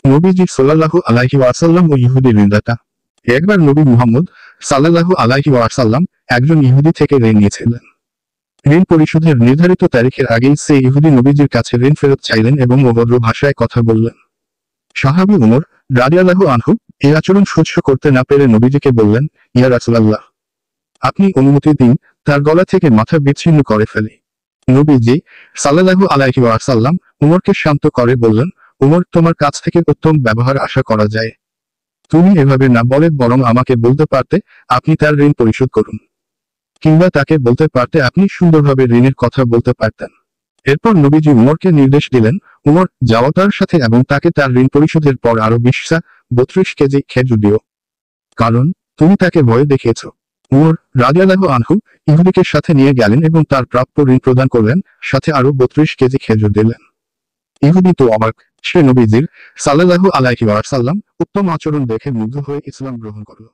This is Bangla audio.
নবীজি সাল্লাল্লাহু আলাইহি ওয়াসাল্লাম ও ইহুদি ঋণদাতা। একবার নবী মুহাম্মদ সাল্লাল্লাহু আলাইহি ওয়াসাল্লাম একজন ইহুদি থেকে ঋণ নিয়েছিলেন। ঋণ পরিশোধের নির্ধারিত তারিখের আগেই সে ইহুদি নবীজির কাছে ঋণ ফেরত চাইলেন এবং অভদ্র ভাষায় কথা বললেন। সাহাবী উমর রাদিয়াল্লাহু আনহু এই আচরণ সহ্য করতে না পেরে নবীজিকে বললেন, ইয়া রাসূলুল্লাহ, আপনি অনুমতি দিন, তার গলা থেকে মাথা বিচ্ছিন্ন করে ফেলি। নবীজি সাল্লাল্লাহু আলাইহি ওয়াসাল্লাম উমরকে শান্ত করে বললেন, উমর, তোমার কাছ থেকে উত্তম ব্যবহার আশা করা যায়। তুমি এভাবে না বলে বরং আমাকে বলতে পারতে আপনি তার ঋণ পরিশোধ করুন, কিংবা তাকে বলতে পারতে আপনি সুন্দরভাবে ঋণের কথা বলতে পারতেন। এরপর নবীজি উমরকে নির্দেশ দিলেন, উমর, যাও তার সাথে এবং তাকে তার ঋণ পরিশোধের পর আরো 32 কেজি খেজুর দিও, কারণ তুমি তাকে ভয় দেখিয়েছ। উমর রাদিয়াল্লাহু আনহু ইহুদিকে সাথে নিয়ে গেলেন এবং তার প্রাপ্য ঋণ প্রদান করলেন, সাথে আরো 32 কেজি খেজুর দিলেন। ইহুদি তো অবাক, সে নবীজির সাল্লাল্লাহু আলাইহি ওয়াসাল্লাম উত্তম আচরণ দেখে মুগ্ধ হয়ে ইসলাম গ্রহণ করল।